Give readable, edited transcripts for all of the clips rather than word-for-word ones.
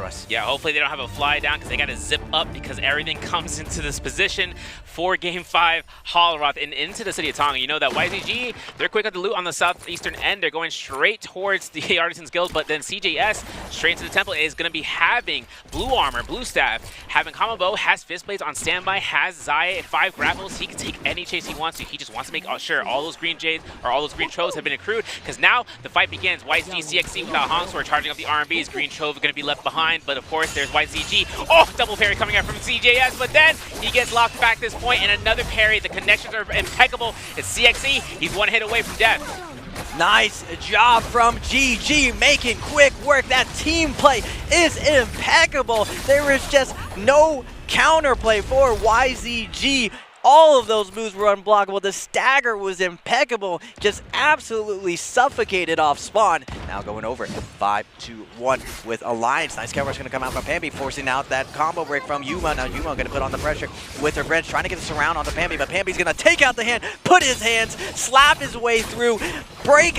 for us. Yeah, hopefully they don't have a fly down because they got to zip up because everything comes into this position for Game 5. Hallroth and into the city of Tonga. You know that YZG, they're quick at the loot on the southeastern end. They're going straight towards the Artisans Guild, but then CJS, straight into the temple, is going to be having blue armor, blue staff, having combo bow, has fist blades on standby, has Zaya at 5 grapples. He can take any chase he wants to. He just wants to make sure all those green jades or all those green troves have been accrued, because now the fight begins. YZG CXC without Hongsword charging up the RMBs. Green trove going to be left behind, but of course there's YZG. Oh, double parry coming out from CJS, but then he gets locked back this point, and another parry. The connections are impeccable. It's CXC. He's one hit away from death. Nice job from GG, making quick work. That team play is impeccable. There is just no counterplay for YZG. All of those moves were unblockable. The stagger was impeccable. Just absolutely suffocated off spawn. Now going over 5-2-1 with Alliance. Nice cover rush going to come out from Pambi, forcing out that combo break from Yuma. Now Yuma going to put on the pressure with her wrench, trying to get the surround onto Pambi, but Pambi's going to take out the hand, put his hands, slap his way through, break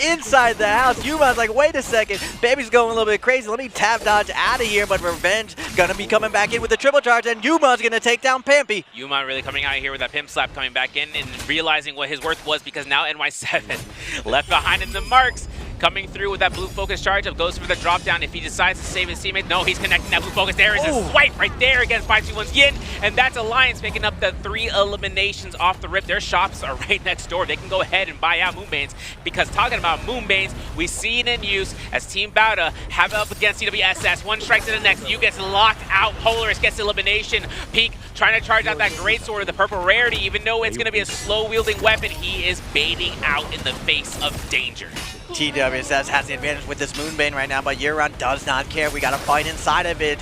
inside the house. Yuma's like, wait a second, Pambi's going a little bit crazy. Let me tap dodge out of here, but Revenge going to be coming back in with the triple charge, and Yuma's going to take down Pambi. Yuma really coming out here with that pimp slap, coming back in and realizing what his worth was, because now NY7 left behind in the marks. Coming through with that blue focus charge up, goes for the drop down. If he decides to save his teammate, no, he's connecting that blue focus. There is a swipe right there against 521's Yin, and that's Alliance picking up the 3 eliminations off the rip. Their shops are right next door. They can go ahead and buy out Moonbanes, because talking about Moonbanes, we see it in use as Team Bauta have it up against CWSS. One strike to the next, you gets locked out. Polaris gets elimination. Peak trying to charge out that great sword of the purple rarity, even though it's going to be a slow wielding weapon. He is baiting out in the face of danger. TWSS has the advantage with this Moonbane right now, but Euron does not care. We got to fight inside of it.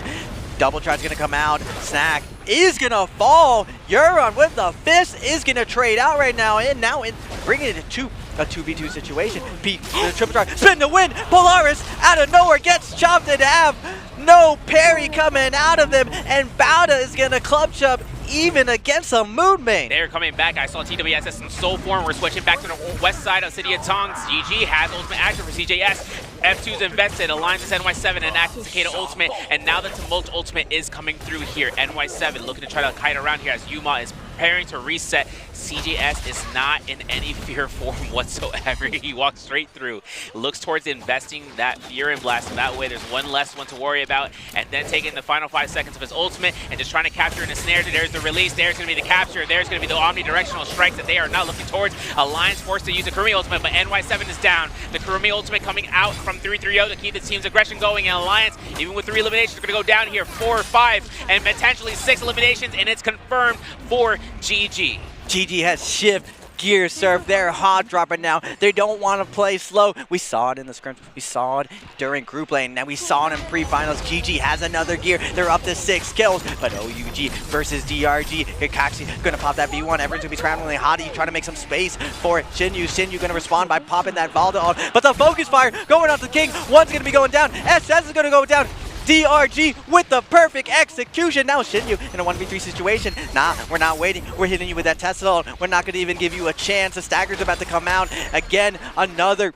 Double charge going to come out. Snack is going to fall. Euron with the fist is going to trade out right now, and now bringing it to a 2v2 situation. Pete, the triple charge, spin to win. Polaris out of nowhere gets chopped in half. No parry coming out of them, and Bauta is going to club chop even against a Moonbane. They're coming back. I saw TWSS in soul form. We're switching back to the west side of City of Tongs. GG has ultimate action for CJS. F2's invested, Alliance is NY7 and active Cicada ultimate, and now the Tumult ultimate is coming through here. NY7 looking to try to kite around here as Yuma is preparing to reset. CJS is not in any fear form whatsoever. He walks straight through, looks towards investing that Fear and Blast, so that way there's one less one to worry about, and then taking the final 5 seconds of his ultimate and just trying to capture in a snare. There's the release, there's going to be the capture, there's going to be the omnidirectional strike that they are not looking towards. Alliance forced to use the Kurumi ultimate, but NY7 is down. The Kurumi ultimate coming out from 3-3-0 to keep the team's aggression going, and Alliance, even with 3 eliminations, are going to go down here 4 or 5, and potentially 6 eliminations, and it's confirmed for GG. GG has shift gear surf. They're hot dropping now. They don't want to play slow. We saw it in the scrims. We saw it during group lane. Now we saw it in pre-finals. GG has another gear. They're up to 6 kills. But OUG versus DRG. Kakashi going to pop that V1. Everyone's going to be scrambling. Hottie trying to make some space for Shinyu. Shinyu going to respond by popping that Valda on. But the focus fire going off the King. One's going to be going down. SS is going to go down. DRG with the perfect execution. Now Shinyu in a 1v3 situation. Nah, we're not waiting. We're hitting you with that Tesla. We're not going to even give you a chance. The stagger's about to come out. Again, another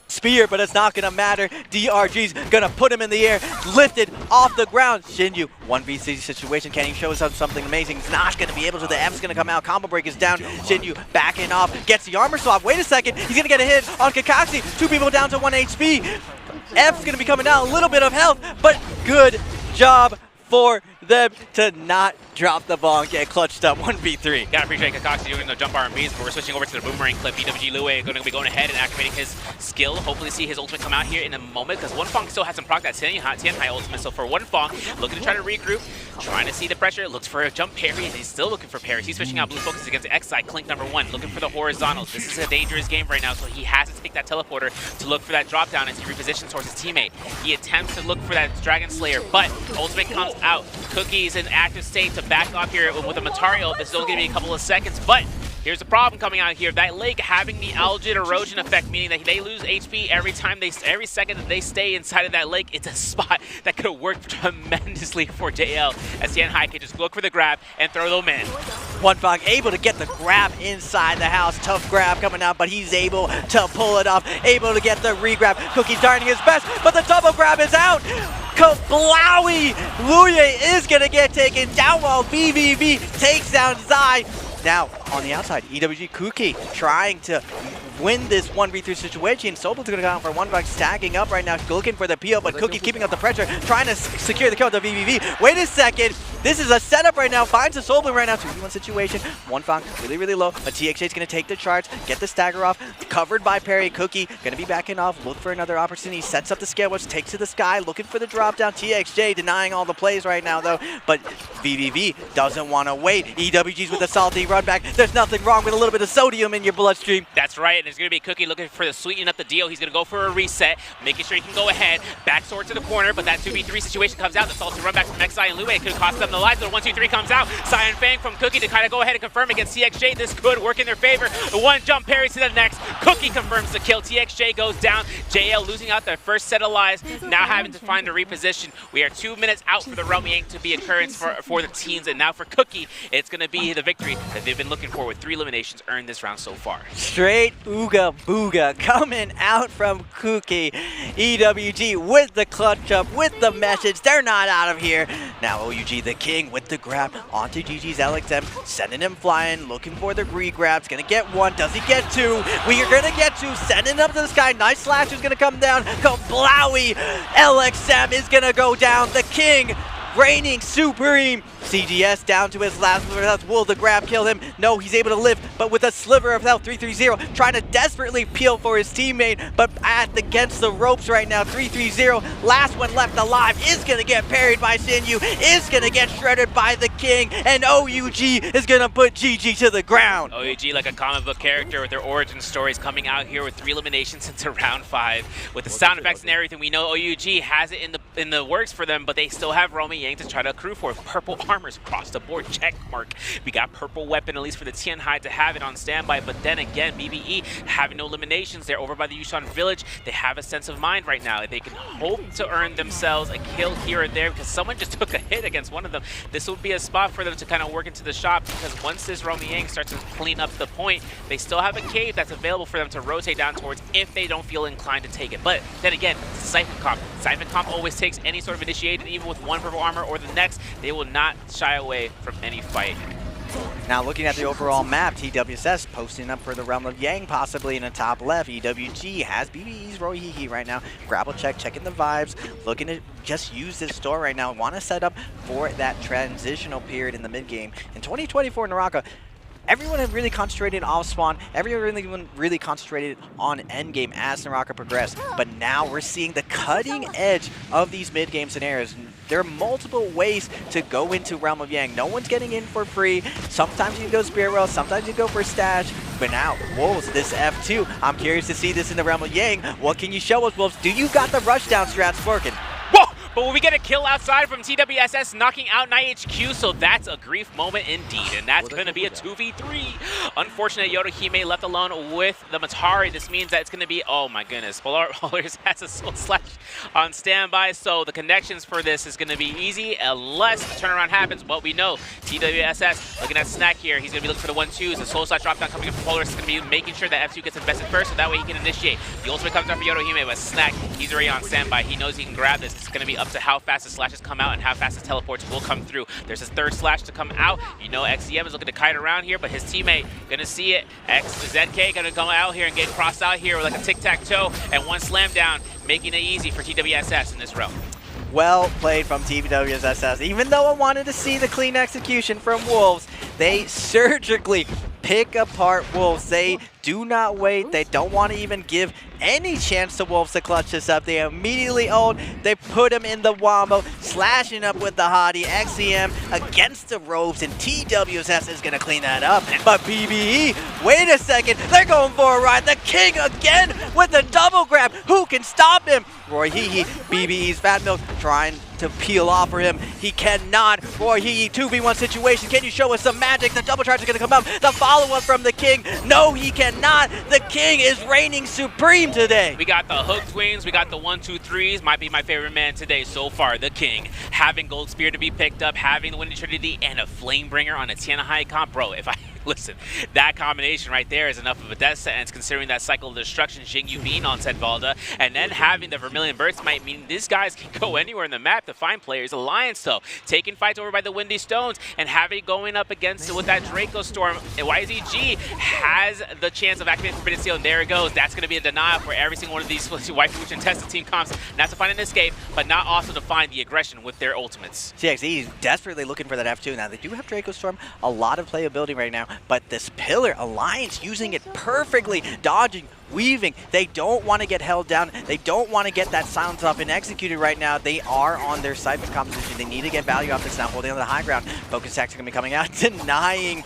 spear, but it's not going to matter. DRG's going to put him in the air, lifted off the ground. Shinyu, 1v3 situation. Can he show us something amazing? He's not going to be able to. The F's going to come out. Combo break is down. Shinyu backing off. Gets the armor swap. Wait a second. He's going to get a hit on Kakashi. 2 people down to 1 HP. F's going to be coming down. A little bit of health, but good job for them to not drop the ball and get clutched up 1v3. Gotta appreciate Kakashi doing the jump RMBs, but we're switching over to the boomerang clip. BWG Lue going to be going ahead and activating his skill. Hopefully see his ultimate come out here in a moment, because Wonfong still hasn't proc that Tianhai ultimate. So for Wonfong, looking to try to regroup, trying to see the pressure, looks for a jump parry, and he's still looking for parries. He's switching out blue focus against the X-side, Clink #1, looking for the horizontals. This is a dangerous game right now, so he has to take that teleporter to look for that drop down as he repositions towards his teammate. He attempts to look for that Dragon Slayer, but ultimate comes out. Cookie's in active state to back off here with a Matario. This is only going to be a couple of seconds, but here's the problem coming out here. That lake having the algae erosion effect, meaning that they lose HP every second that they stay inside of that lake. It's a spot that could have worked tremendously for JL, as Tianhai can just look for the grab and throw them in. Wonfong able to get the grab inside the house. Tough grab coming out, but he's able to pull it off. Able to get the re-grab. Cookie's darting his best, but the double grab is out. Kablowie! Luye is gonna get taken down while BBB takes down Zai. Now, on the outside, EWG Kuki trying to win this 1v3 situation. Sobel's going to go down for one back, stacking up right now, looking for the PO, but Cookie keeping up the pressure, trying to secure the kill with the VVV. Wait a second. This is a setup right now. Finds a Sobel right now. 2v1 situation. One Fang really, really low. But TXJ is going to take the charge, get the stagger off. Covered by Perry. Cookie going to be backing off. Look for another opportunity. Sets up the scale watch, takes to the sky, looking for the drop down. TXJ denying all the plays right now, though. But VVV doesn't want to wait. EWG's with a salty run back. There's nothing wrong with a little bit of sodium in your bloodstream. That's right, and it's going to be Cookie looking for the sweeten up the deal. He's going to go for a reset, making sure he can go ahead, back sword to the corner, but that 2v3 situation comes out. The salty run back from Xi and Lue could cost them the lives, but 1-2-3 comes out. Sai and Fang from Cookie to kind of go ahead and confirm against TXJ. This could work in their favor. The one jump parries to the next. Cookie confirms the kill. TXJ goes down. JL losing out their first set of lives, now having to find a reposition. We are 2 minutes out for the Realm Yang to be occurrence for the teams, and now for Cookie, it's going to be the victory that they've been looking for with 3 eliminations earned this round so far. Straight Ooga Booga coming out from Cookie. EWG with the clutch up, with the message. They're not out of here. Now OUG the king with the grab onto GG's LXM, sending him flying, looking for the re-grabs. Gonna get one. Does he get two? We are gonna get two. Sending up to the sky. Nice slash is gonna come down. Kablowie. LXM is gonna go down. The king reigning supreme. CGS down to his last sliver of health. Will the grab kill him? No, he's able to live, but with a sliver of health. 3-3-0, trying to desperately peel for his teammate, but against the ropes right now. 3-3-0, last one left alive, is going to get parried by Sinew, is going to get shredded by the king, and OUG is going to put GG to the ground. OUG like a comic book character with their origin stories, coming out here with 3 eliminations into round 5. With the sound effects and everything, we know OUG has it in the works for them, but they still have Romy Yang to try to accrue for. Purple armors across the board, check mark. We got purple weapon, at least for the Tianhai, to have it on standby, but then again, BBE having no eliminations. They're over by the Yushan village. They have a sense of mind right now. They can hope to earn themselves a kill here or there because someone just took a hit against one of them. This would be a spot for them to kind of work into the shop, because once this Romy Yang starts to clean up the point, they still have a cave that's available for them to rotate down towards if they don't feel inclined to take it. But then again, it's a Siphon Comp. Siphon Comp always takes any sort of initiated, even with one purple armor or the next. They will not shy away from any fight. Now looking at the overall map, TWSS posting up for the Realm of Yang, possibly in the top left. EWG has BBE's Rohihi right now. Grapple check, checking the vibes, looking to just use this store right now. Want to set up for that transitional period in the mid game. In 2024 Naraka, everyone had really concentrated off spawn. Everyone really concentrated on endgame as Naraka progressed. But now we're seeing the cutting edge of these mid-game scenarios. There are multiple ways to go into Realm of Yang. No one's getting in for free. Sometimes you go Spirit Well, sometimes you go for Stash. But now, Wolves, this F2. I'm curious to see this in the Realm of Yang. What can you show us, Wolves? Do you got the rushdown strats working? Whoa! But will we get a kill outside from TWSS knocking out NightHQ? So that's a grief moment indeed, and that's going to be a 2v3. Unfortunate Yodohime left alone with the Matari. This means that it's going to be, oh my goodness, Polar Haulers has a Soul Slash on standby, so the connections for this is going to be easy unless the turnaround happens. What we know, TWSS looking at Snack here. He's going to be looking for the 1-2s. The Soul Slash drop down coming in from Polar is going to be making sure that F2 gets invested first, so that way he can initiate. The ultimate comes out for Yodohime, but Snack, he's already on standby. He knows he can grab this. It's going to be up to how fast the slashes come out and how fast the teleports will come through. There's his third slash to come out. You know XCM is looking to kite around here, but his teammate gonna see it. ZK gonna come out here and get crossed out here with like a tic-tac-toe, and one slam down, making it easy for TWSS in this realm. Well played from TWSS. Even though I wanted to see the clean execution from Wolves, they surgically pick apart Wolves. They do not wait. They don't want to even give any chance to Wolves to clutch this up. They immediately ult. They put him in the wombo, slashing up with the hottie. XCM against the ropes, and TWSS is going to clean that up. But BBE, wait a second. They're going for a ride. The king again with the double grab. Who can stop him? Roy Hehe, BBE's Fat Milk, trying to peel off for him. He cannot. Roy Hehe, 2v1 situation. Can you show us some magic? The double charge is going to come up. The follow-up from the king. No, he cannot. The king is reigning supreme today. We got the hook twins. We got the 1-2-3s. Might be my favorite man today so far, the king. Having Gold Spear to be picked up, having the Winning Trinity, and a Flamebringer on a Tianhai comp. Bro, if I Listen, that combination right there is enough of a death sentence considering that cycle of destruction Jingyu being on said Valda, and then having the Vermilion Burst might mean these guys can go anywhere in the map to find players. Alliance, though, taking fights over by the Windy Stones and having going up against it with that Draco Storm. YZG has the chance of activating Forbidden Seal, and there it goes. That's going to be a denial for every single one of these Waifu and Tested team comps, not to find an escape, but not also to find the aggression with their ultimates. CXE is desperately looking for that F2. Now, they do have Draco Storm, a lot of playability right now, but this Pillar, Alliance using it perfectly, dodging, weaving. They don't want to get held down. They don't want to get that silence up and executed right now. They are on their Siphon composition. They need to get value off this now, holding on the high ground. Focus attacks are going to be coming out, denying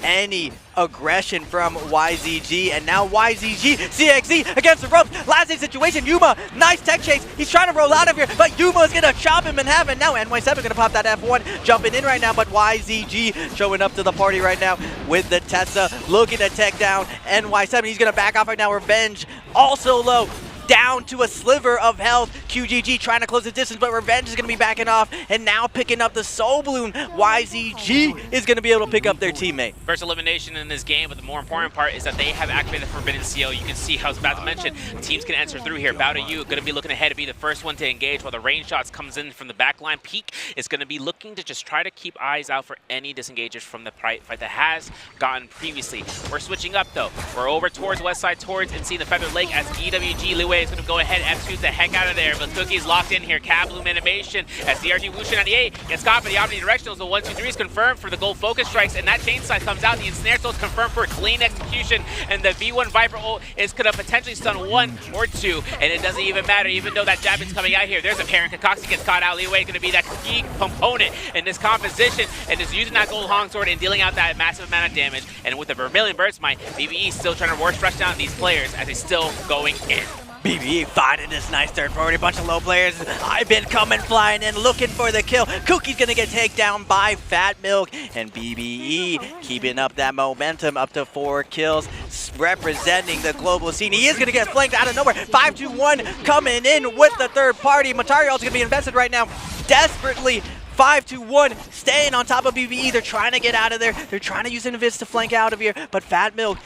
any aggression from YZG, and now YZG, CXE against the ropes, last hit situation, Yuma, nice tech chase, he's trying to roll out of here, but Yuma is gonna chop him in half, and now NY7 gonna pop that F1, jumping in right now, but YZG showing up to the party right now with the Tessa, looking to tech down NY7, he's gonna back off right now, Revenge, also low, down to a sliver of health. QGG trying to close the distance, but Revenge is going to be backing off, and now picking up the Soul Balloon. YZG is going to be able to pick up their teammate. First elimination in this game, but the more important part is that they have activated the Forbidden Seal. You can see how I was about to mention, teams can enter through here. Bao to you, going to be looking ahead to be the first one to engage while the range shots comes in from the back line. Peak is going to be looking to just try to keep eyes out for any disengages from the fight that has gotten previously. We're switching up though. We're over towards west side, towards and see the Feather Lake as EWG Liwei is going to go ahead, F2's the heck out of there, but Cookie's locked in here. Kabloom animation as DRG Wushin 98 gets caught by the omnidirectionals. The 1-2-3 is confirmed for the gold focus strikes, and that chain side comes out. The ensnare is confirmed for a clean execution, and the V1 Viper ult is going to potentially stun 1 or 2, and it doesn't even matter, even though that jab is coming out here. There's a parent. Kakashi gets caught out. Liwei is going to be that key component in this composition, and is using that gold Hong Sword and dealing out that massive amount of damage. And with the Vermilion Burst Might, BBE still trying to rush down these players as they're still going in. BBE finding this nice third party, bunch of low players. I've been coming flying in, looking for the kill. Cookie's gonna get taken down by Fat Milk, and BBE keeping up that momentum, up to 4 kills, representing the global scene. He is gonna get flanked out of nowhere. 5-2-1 coming in with the third party. Matari also gonna be invested right now, desperately. 5-2-1, staying on top of BBE. They're trying to get out of there. They're trying to use Invis to flank out of here, but Fat Milk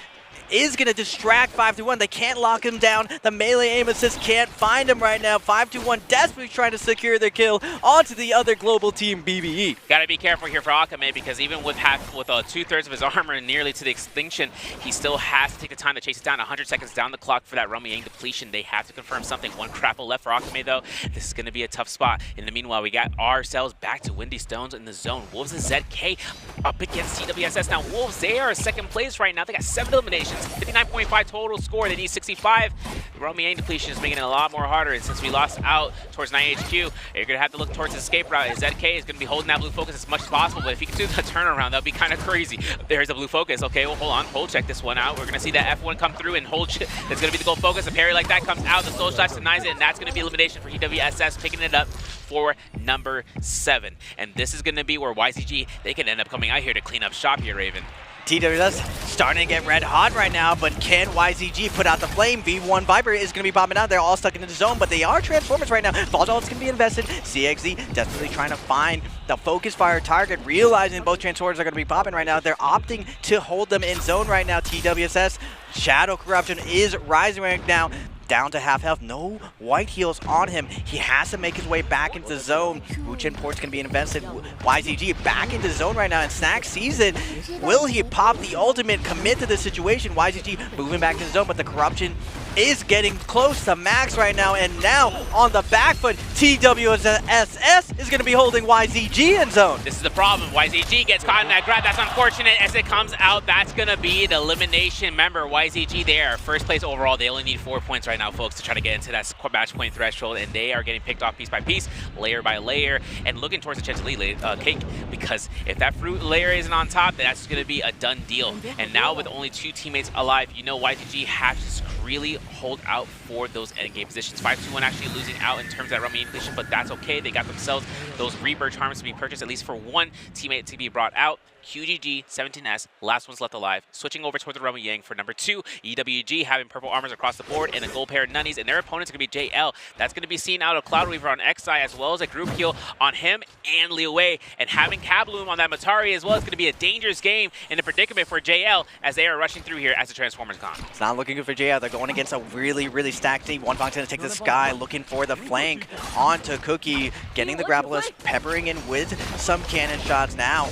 is going to distract 5-2-1. They can't lock him down. The melee aim assist can't find him right now. 5-2-1 desperately trying to secure their kill onto the other global team, BBE. Got to be careful here for Akame, because even with 2/3 of his armor nearly to the extinction, he still has to take the time to chase it down. 100 seconds down the clock for that Romiang depletion. They have to confirm something. 1 crapple left for Akame, though. This is going to be a tough spot. In the meanwhile, we got ourselves back to Windy Stones in the zone. Wolves and ZK up against TWSS. Now, Wolves, they are in second place right now. They got 7 eliminations. 59.5 total score. They need 65. Romiang depletion is making it a lot more harder, and since we lost out towards 9HQ, you're going to have to look towards the escape route. ZK is going to be holding that blue focus as much as possible, but if he can do the turnaround, that would be kind of crazy. There's the blue focus. Okay, well, hold on. Hold check this one out. We're going to see that F1 come through, and hold check. That's going to be the gold focus. A parry like that comes out. The soul slash denies it, and that's going to be elimination for EWSS, picking it up for number 7. And this is going to be where YCG, they can end up coming out here to clean up shop here, Raven. TWS starting to get red hot right now, but can YZG put out the flame? V1 Viper is going to be popping out. They're all stuck in the zone, but they are Transformers right now. Vault is going to be invested. CXZ desperately trying to find the focus fire target, realizing both Transformers are going to be popping right now. They're opting to hold them in zone right now. TWSS, Shadow Corruption is rising right now. Down to half health, no white heals on him. He has to make his way back into the zone. Wuchen Port's gonna be invested. YZG back into the zone right now, and Snack sees it. Will he pop the ultimate, commit to the situation? YZG moving back to the zone, but the corruption is getting close to max right now, and now on the back foot, TWSS is gonna be holding YZG in zone. This is the problem. YZG gets caught in that grab. That's unfortunate. As it comes out, that's gonna be the elimination. Remember, YZG, they are first place overall. They only need 4 points right now, folks, to try to get into that match point threshold, and they are getting picked off piece by piece, layer by layer, and looking towards the chance to lead cake, because if that fruit layer isn't on top, then that's going to be a done deal. And now with only 2 teammates alive, you know YGG has to really hold out for those endgame positions. 5-2-1 actually losing out in terms of that Rummy completion, but that's okay. They got themselves those Rebirth Charms to be purchased, at least for one teammate to be brought out. QGG, 17S, last one's left alive. Switching over towards the Rummy Yang for number 2. EWG having purple armors across the board and a gold pair of nunnies, and their opponents are going to be JL. That's going to be seen out of Cloud Weaver on XI, as well as a group heal on him and Liu Wei. And having Kabloom on that Matari as well is going to be a dangerous game in a predicament for JL as they are rushing through here as the Transformers gone. It's not looking good for JL. They're going against a really stacked team. One Fox going to take the sky, looking for the flank onto Cookie, getting the grapplers, peppering in with some cannon shots now.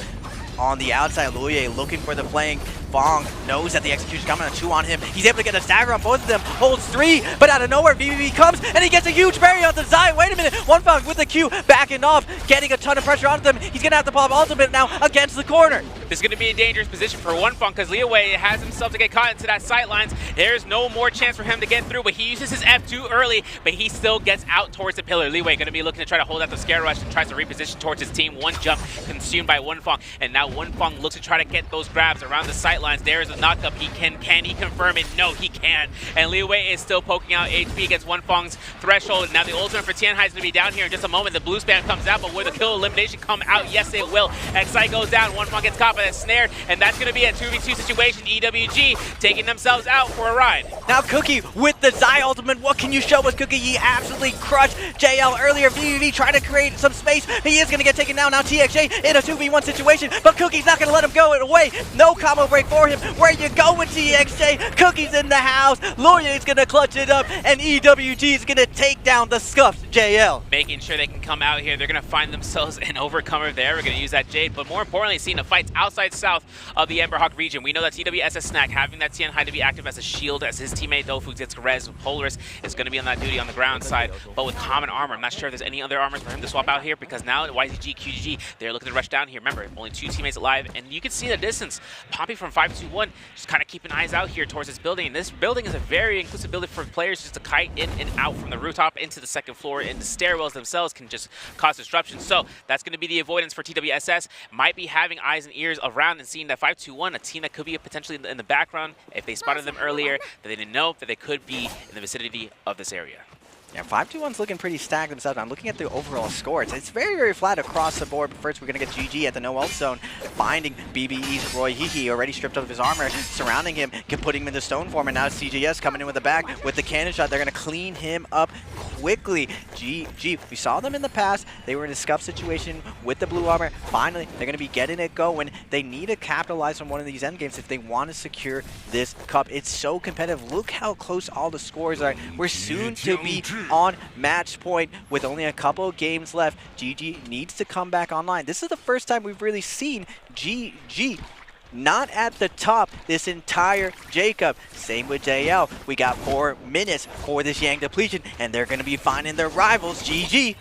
On the outside, Luye looking for the flank. Fong knows that the execution coming, a 2 on him. He's able to get a stagger on both of them. Holds 3, but out of nowhere, VVV comes, and he gets a huge parry onto Zai. Wait a minute, One Fong with the Q, backing off, getting a ton of pressure onto them. He's going to have to pop ultimate now against the corner. This is going to be a dangerous position for One Fong because Liu Wei has himself to get caught into that sidelines. There's no more chance for him to get through, but he uses his F2 early, but he still gets out towards the pillar. Liu Wei going to be looking to try to hold out the scare rush and tries to reposition towards his team. One jump consumed by One Fong, and now One Fong looks to try to get those grabs around the sightlines. There is a knockup. Can he confirm it? No, he can't. And Liu Wei is still poking out HP against One Fong's threshold. Now the ultimate for Tianhai is going to be down here in just a moment. The blue spam comes out, but will the kill elimination come out? Yes, it will. XI goes down. One Fong gets caught by that snare, and that's going to be a 2v2 situation. EWG taking themselves out for a ride. Now Cookie with the Zai ultimate. What can you show us, Cookie? He absolutely crushed JL earlier. VVV trying to create some space. He is going to get taken down. Now TXJ in a 2v1 situation, but Cookie's not going to let him go away. No combo break for him. Where you going, TXJ? Cookie's in the house. Lawyer is going to clutch it up, and EWG is going to take down the scuffed JL. Making sure they can come out here. They're going to find themselves an overcomer there. We're going to use that Jade, but more importantly, seeing the fights outside south of the Emberhawk region. We know that TWSS Snack having that Tianhai to be active as a shield, as his teammate Dofu gets res. Polaris is going to be on that duty on the ground side, but with common armor. I'm not sure if there's any other armors for him to swap out here, because now YZG, QGG, they're looking to rush down here. Remember, only 2 teammates alive, and you can see the distance. Poppy from 5-2-1, just kind of keeping eyes out here towards this building. This building is a very inclusive building for players just to kite in and out from the rooftop into the second floor, and the stairwells themselves can just cause disruption. So that's going to be the avoidance for TWSS. Might be having eyes and ears around and seeing that 5-2-1, a team that could be potentially in the background. If they spotted them earlier, that they didn't know that they could be in the vicinity of this area. Yeah, 5-2-1's looking pretty stacked themselves. I'm looking at the overall score. It's very flat across the board. But first, we're going to get GG at the no-ult zone, finding BBE's Roy Hihi, already stripped of his armor, surrounding him, putting him into stone form, and now it's CJS coming in with the back with the cannon shot. They're going to clean him up quickly. GG, we saw them in the past. They were in a scuff situation with the blue armor. Finally, they're going to be getting it going. They need to capitalize on one of these endgames if they want to secure this cup. It's so competitive. Look how close all the scores are. We're soon to be on match point with only a couple of games left. GG needs to come back online. This is the first time we've really seen GG not at the top this entire J-Cup. Same with JL. We got 4 minutes for this Yang depletion, and they're going to be finding their rivals. GG.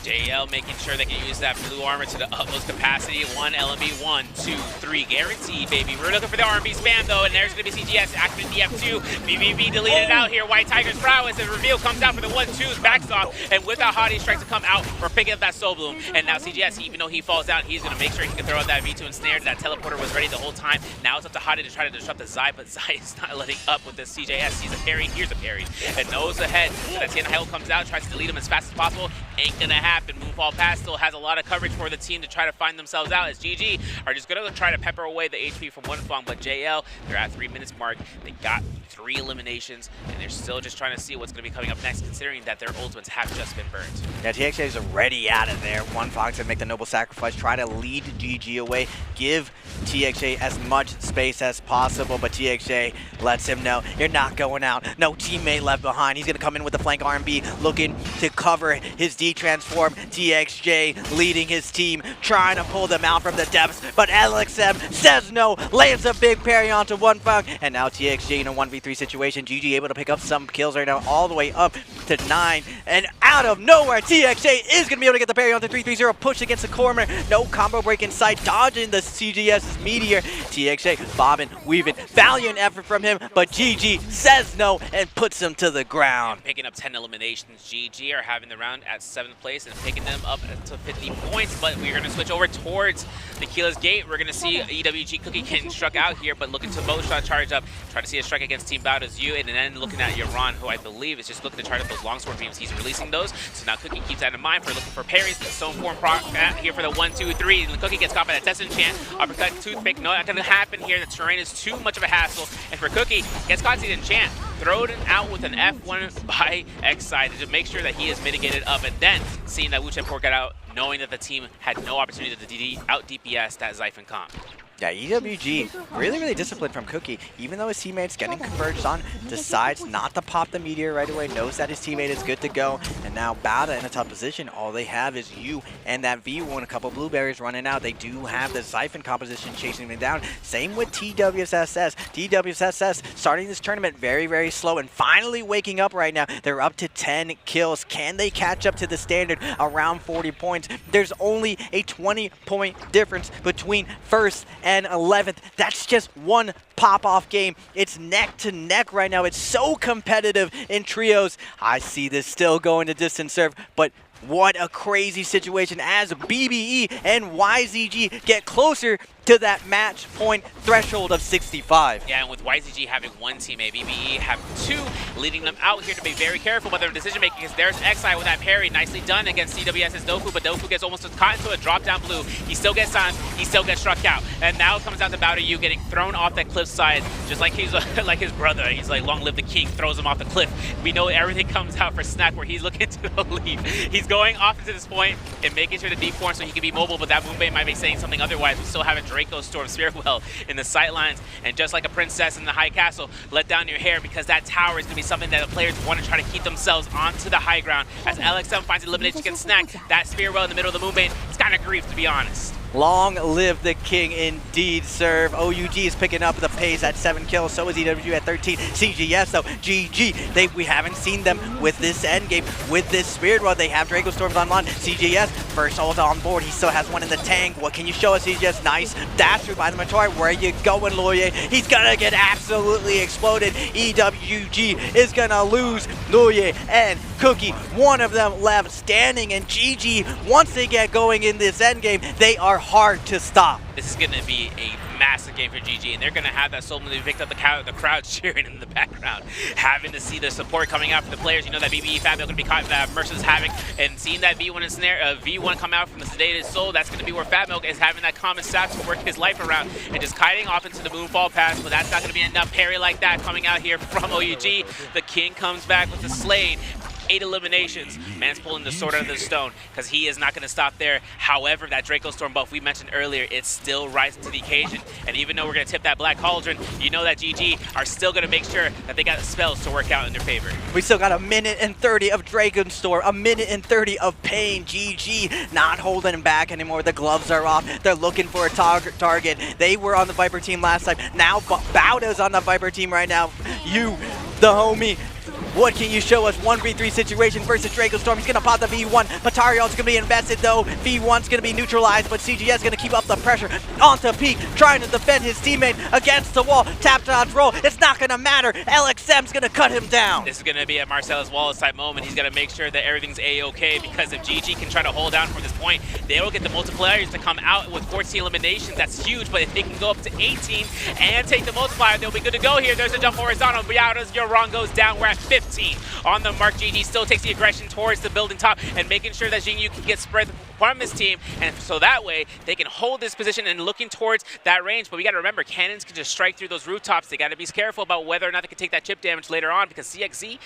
JL making sure they can use that blue armor to the utmost capacity. 1 LMB, 1, 2, 3, guaranteed, baby. We're looking for the RMB spam though, and there's going to be CGS activating the F2. BBB deleted out here. White Tiger's prowess. The reveal comes out for the 1-2s, backs off, and with that Hottie strike to come out, we're picking up that Soul Bloom. And now CGS, even though he falls down, he's going to make sure he can throw out that V2 and snare. That teleporter was ready the whole time. Now it's up to Hottie to try to disrupt the Zai, but Zai is not letting up with this CJS. Sees a parry, here's a parry, and knows ahead. That Tianhai comes out, tries to delete him as fast as possible. Ain't gonna happen. Moonfall Pass still has a lot of coverage for the team to try to find themselves out, as GG are just gonna try to pepper away the HP from One Fong, but JL, they're at 3 minutes mark. They got 3 eliminations, and they're still just trying to see what's gonna be coming up next, considering that their ultimates have just been burnt. Yeah, TXJ is already out of there. One Fox to make the noble sacrifice, try to lead GG away, give TXJ as much space as possible, but TXJ lets him know, you're not going out. No teammate left behind. He's gonna come in with the flank RMB, looking to cover his D-transform. TXJ leading his team, trying to pull them out from the depths, but LXM says no, lands a big parry onto One Fox, and now TXJ in a 1v3 situation. GG able to pick up some kills right now, all the way up to 9, and out of nowhere, TXJ is gonna be able to get the parry onto 330, push against the corner, no combo break inside, dodging the CGS's meteor. TXJ bobbing, weaving, valiant effort from him, but GG says no and puts him to the ground. Picking up 10 eliminations. GG are having the round at 7th place and picking them up to 50 points, but we're gonna switch over towards Tequila's Gate. We're gonna see EWG Cookie getting struck out here, but looking to bow shot charge up, try to see a strike against Team Bowdo's you, and then looking at Yaron, who I believe is just looking to try to those longsword beams. He's releasing those, so now Cookie keeps that in mind for looking for parries. The Stone Form here for the 1-2-3, and the Cookie gets caught by that Test Enchant. Uppercut, Toothpick, no, not going to happen here. The terrain is too much of a hassle, and for Cookie, gets caught to the Enchant. Thrown out with an F1 by X-Side to make sure that he is mitigated up, and then seeing that Wu Chen Por got out, knowing that the team had no opportunity to out DPS that Xiphon comp. Yeah, EWG, really disciplined from Cookie. Even though his teammate's getting converged on, decides not to pop the Meteor right away, knows that his teammate is good to go, and now Bowda in a tough position. All they have is you and that V1, a couple blueberries running out. They do have the Xiphon composition chasing them down. Same with TWSS. TWSS starting this tournament very slow and finally waking up right now. They're up to 10 kills. Can they catch up to the standard around 40 points? There's only a 20-point difference between first and 11th. That's just one pop-off game. It's neck to neck right now. It's so competitive in trios. I see this still going to distance serve, but what a crazy situation as BBE and YZG get closer to that match point threshold of 65. Yeah, and with YZG having one teammate, BBE have two, leading them out here to be very careful about their decision making, because there's Xi with that parry, nicely done against CWS's Dofu, but Dofu gets almost caught into a drop down blue. He still gets silenced, he still gets struck out, and now it comes down to Bowda Yu getting thrown off that cliff side, just like he's like his brother. He's like, long live the king, throws him off the cliff. We know everything comes out for Snack, where he's looking to leave. He's going off into this point and making sure to deep form so he can be mobile, but that Moonbane might be saying something otherwise. We still have a Draco Storm Spearwell in the sight lines, and just like a princess in the high castle, let down your hair, because that tower is going to be something that the players want to try to keep themselves onto the high ground. As LXM finds elimination against Snack, that Spearwell in the middle of the Moonbane, it's kind of grief, to be honest. Long live the king indeed, serve. OUG is picking up the pace at 7 kills, so is EWG at 13. CGS though, GG, we haven't seen them with this endgame, with this Spirit Rod. They have Draco Storms online. CGS, first ult on board, he still has one in the tank. What can you show us, CGS? Nice dash through by the Matori. Where are you going, Loye? He's gonna get absolutely exploded. EWG is gonna lose Loye and Cookie, one of them left standing, and GG, once they get going in this endgame, they are hard to stop. This is going to be a massive game for GG, and they're going to have that soul when they picked up the crowd cheering in the background, having to see the support coming out from the players. You know that BBE Fabio going to be caught in that Merciless Havoc, and seeing that V1 and snare, V1 come out from the sedated soul, that's going to be where Fabio is having that common staff to work his life around, and just kiting off into the Moonfall Pass, but that's not going to be enough. Parry like that coming out here from OUG. The king comes back with the Slade. 8 eliminations. Man's pulling the sword out of the stone, because he is not going to stop there. However, that Draco Storm buff we mentioned earlier, it's still rising to the occasion. And even though we're going to tip that Black Cauldron, you know that GG are still going to make sure that they got the spells to work out in their favor. We still got a minute and 30 of Dragon Storm, a minute and 30 of pain. GG not holding him back anymore. The gloves are off. They're looking for a target. They were on the Viper team last time. Now Bowda's on the Viper team right now. You, the homie. What can you show us? 1v3 situation versus Draco Storm. He's going to pop the V1. Patarion's going to be invested though. V1's going to be neutralized, but CGS going to keep up the pressure onto Peak, trying to defend his teammate against the wall. Tap dodge roll. It's not going to matter. LXM's going to cut him down. This is going to be a Marcellus Wallace type moment. He's going to make sure that everything's A-okay, because if GG can try to hold down from this point, they'll get the multipliers to come out with 14 eliminations. That's huge, but if they can go up to 18 and take the multiplier, they'll be good to go here. There's a jump horizontal. Biautas, your run goes down. We're at 15. On the mark, GG still takes the aggression towards the building top and making sure that Jingyu can get spread from his team, and so that way they can hold this position and looking towards that range. But we got to remember, cannons can just strike through those rooftops. They got to be careful about whether or not they can take that chip damage later on, because CXZ,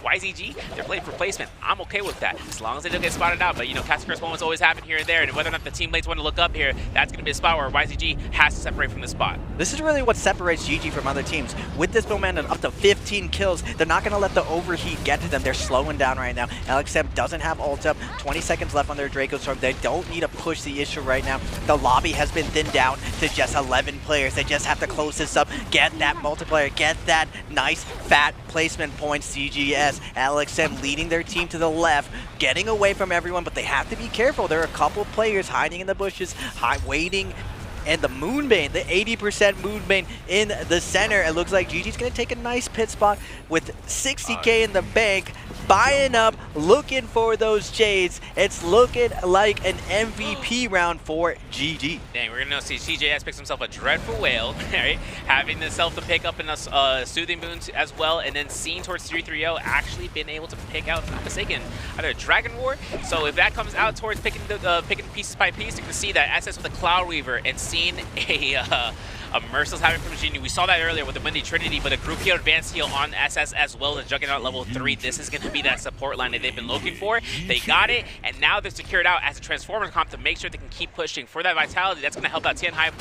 YZG, they're playing for placement. I'm okay with that, as long as they don't get spotted out. But you know, Castle Curse moments always happen here and there, and whether or not the teammates want to look up here, that's going to be a spot where YZG has to separate from the spot. This is really what separates GG from other teams. With this momentum, up to 15 kills, they're not going to let the overheat get to them. They're slowing down right now. LXM doesn't have ult up. 20 seconds left on their Draco Storm. They don't need to push the issue right now. The lobby has been thinned down to just 11 players. They just have to close this up, get that multiplier, get that nice fat placement point. CGS, LXM leading their team to the left, getting away from everyone, but they have to be careful. There are a couple players hiding in the bushes, waiting. And the Moonbane, the 80% Moonbane in the center. It looks like GG's going to take a nice pit spot with 60K in the bank. buying up, looking for those Jades. It's looking like an MVP round for GG. Dang, we're gonna see CJS picks himself a dreadful whale, right? Having himself to pick up in a soothing boon as well, and then seeing towards 3-3-0, actually been able to pick out, if I'm not mistaken, either a Dragon War. So if that comes out towards picking pieces by piece, you can see that SS with a Cloud Reaver and seeing a Merciless Havoc from Genie. We saw that earlier with the Windy Trinity, but a group heal, advanced heal on SS as well as Juggernaut level 3. This is going to be that support line that they've been looking for. They got it, and now they're secured out as a Transformers comp to make sure they can keep pushing for that Vitality. That's going to help out Tianhai,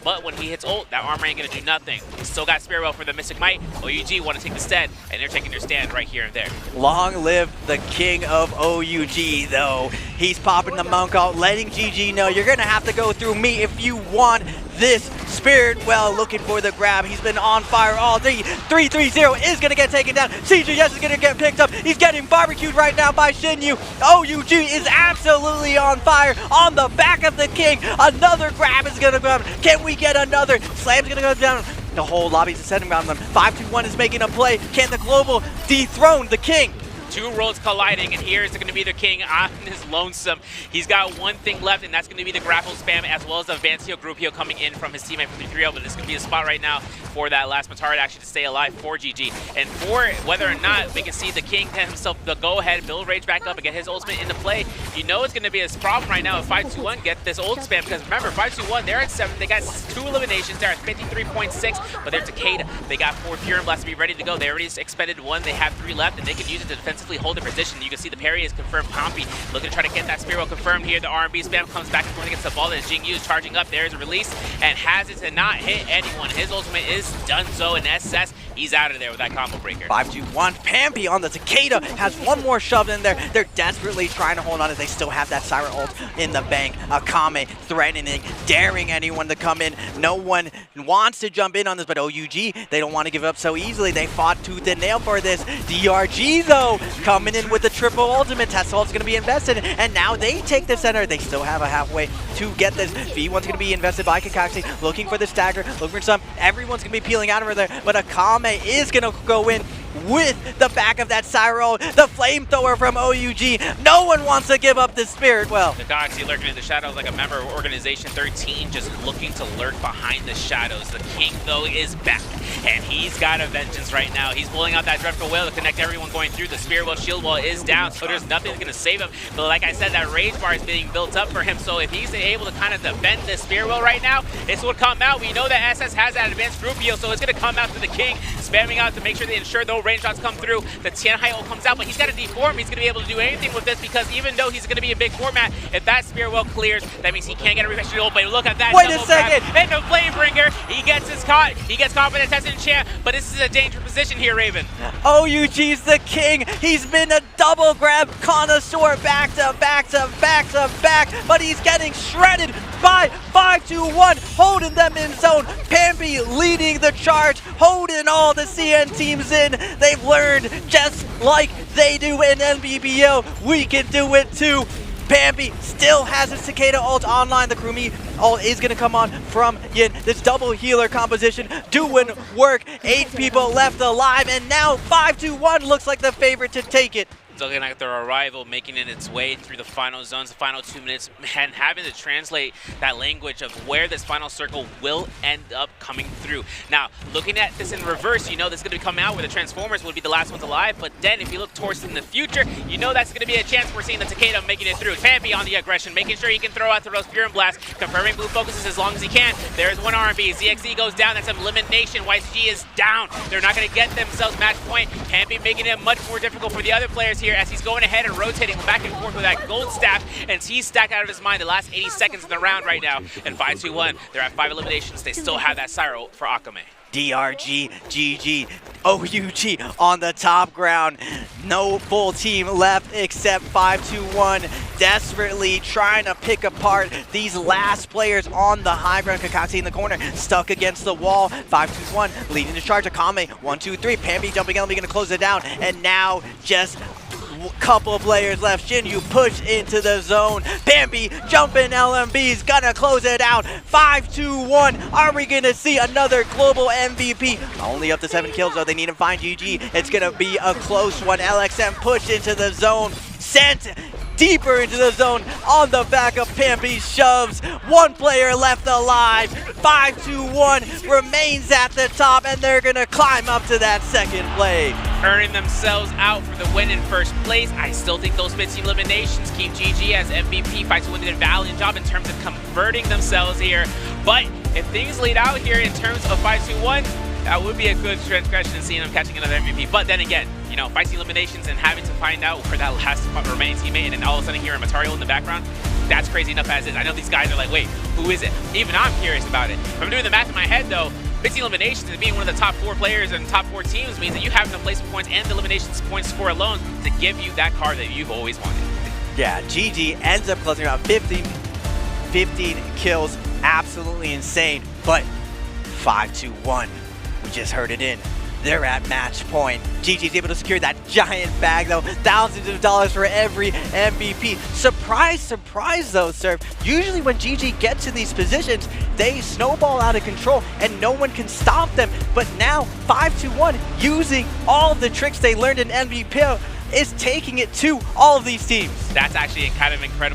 but when he hits ult, that armor ain't going to do nothing. Still got Spearwell for the Mystic Might. OUG want to take the stand, and they're taking their stand right here and there. Long live the king of OUG, though. He's popping the monk out, letting GG know you're going to have to go through me if you want this Spirit Well. Looking for the grab. He's been on fire all day. 3-3-0 is going to get taken down. CJS is going to get picked up. He's getting barbecued right now by Shinyu. OUG is absolutely on fire on the back of the king. Another grab is going to come. Can we get another? Slam's going to go down. The whole lobby's descending around them. 5-2-1 is making a play. Can the global dethrone the king? Two worlds colliding, and here is going to be the king on his lonesome. He's got one thing left, and that's going to be the grapple spam, as well as the advanced heal group heal coming in from his teammate from 3-3-0, but this is going to be a spot right now for that last Matara actually to stay alive for GG. And for whether or not we can see the king himself the go-ahead, build Rage back up and get his ultimate into play, you know it's going to be a problem right now if 5-2-1 get this ult spam, because remember, 5-2-1, they're at 7, they got 2 eliminations, they're at 53.6, but they're Takeda. They got 4 Fury Blasts to be ready to go. They already expended 1, they have 3 left, and they can use it to defensively hold their position. You can see the parry is confirmed. Pompey looking to try to get that Spearwell confirmed here. The R&B spam comes back and forth against the ball that is Jing Yu is charging up. There's a release and has it to not hit anyone. His ultimate is donezo, and SS, he's out of there with that combo breaker. 5-2-1. Pampy on the Takeda has one more shoved in there. They're desperately trying to hold on as they still have that Siren ult in the bank. Akame threatening, daring anyone to come in. No one wants to jump in on this, but OUG, they don't want to give up so easily. They fought tooth and nail for this. DRG, though, coming in with the triple ultimate. Tessal's going to be invested, and now they take the center. They still have a halfway to get this. V1's going to be invested by Kakashi, looking for the stagger, looking for some. Everyone's going to be peeling out over there, but Akame is going to go in with the back of that Cyro, the flamethrower from OUG. No one wants to give up this Spirit Well. Kakashi lurking in the shadows like a member of Organization 13, just looking to lurk behind the shadows. The king, though, is back, and he's got a vengeance right now. He's pulling out that Dreadful Whale to connect everyone going through. The Spirit Well shield wall is down, so there's nothing that's going to save him. But like I said, that rage bar is being built up for him, so if he's able to kind of defend this Spirit Well right now, this would come out. We know that SS has that advanced group heal, so it's going to come out to the king, spamming out to make sure they ensure no range shots come through. The Tianhai ult comes out, but he's got a deform. He's going to be able to do anything with this, because even though he's going to be a big format, if that Spirit Well clears, that means he can't get a refresh ult. But look at that. Wait a second. And the Flamebringer, he gets his caught. He gets confident tested in champ, but this is a dangerous position here, Raven. OUG's the king. He's been a double grab connoisseur, back to back to back to back, but he's getting shredded by 5-2-1, holding them in zone. Pampy leading the charge, holding all the CN teams in. They've learned, just like they do in NBBO, we can do it too. Pampy still has his Cicada ult online. The Kurumi ult is going to come on from Yin. This double healer composition doing work. 8 people left alive, and now 5-2-1 looks like the favorite to take it. Looking at their arrival, making it its way through the final zones, the final 2 minutes, and having to translate that language of where this final circle will end up coming through. Now, looking at this in reverse, you know this is going to be coming out where the Transformers would be the last ones alive, but then if you look towards in the future, you know that's going to be a chance we're seeing the Takeda making it through. Pampy on the aggression, making sure he can throw out those Fury Blast, confirming blue focuses as long as he can. There's one R&B. ZXZ goes down. That's elimination. YCG is down. They're not going to get themselves match point. Pampy making it much more difficult for the other players here, as he's going ahead and rotating back and forth with that gold staff, and he's stacked out of his mind the last 80 seconds in the round right now. And 5-2-1, they're at 5 eliminations. They still have that Cyro for Akame. DRG, GG, OUG on the top ground. No full team left except 5-2-1, desperately trying to pick apart these last players on the high ground. Kakashi in the corner, stuck against the wall. 5-2-1, leading the charge. Akame, 1-2-3. Pampy jumping in, going to close it down. And now just Couple of players left. Jin, you push into the zone. Bambi jumping LMB's gonna close it out. 5-2-1. Are we gonna see another global MVP? Only up to 7 kills though. They need to find GG. It's gonna be a close one. LXM pushed into the zone. Sent deeper into the zone on the back of Pampy's shoves. 1 player left alive. 5-2-1 remains at the top, and they're gonna climb up to that second place. Earning themselves out for the win in first place. I still think those mid-team eliminations keep GG as MVP. Fights did a valiant job in terms of converting themselves here. But if things laid out here in terms of 5-2-1, that would be a good transgression in seeing them catching another MVP. But then again, you know, fighting eliminations and having to find out where that last remaining teammate, and then all of a sudden hearing Matario in the background, that's crazy enough as is. I know these guys are like, wait, who is it? Even I'm curious about it. If I'm doing the math in my head though, mid-team eliminations and being one of the top 4 players and top 4 teams means that you have enough placement points and the eliminations points score alone to give you that card that you've always wanted. Yeah, GG ends up closing out 15 kills. Absolutely insane. But 5-2-1. We just heard it in. They're at match point. GG's able to secure that giant bag though. Thousands of dollars for every MVP. Surprise, surprise though, Surf. Usually when GG gets to these positions, they snowball out of control and no one can stop them. But now 5-2-1, using all of the tricks they learned in MVP, is taking it to all of these teams. That's actually kind of incredible.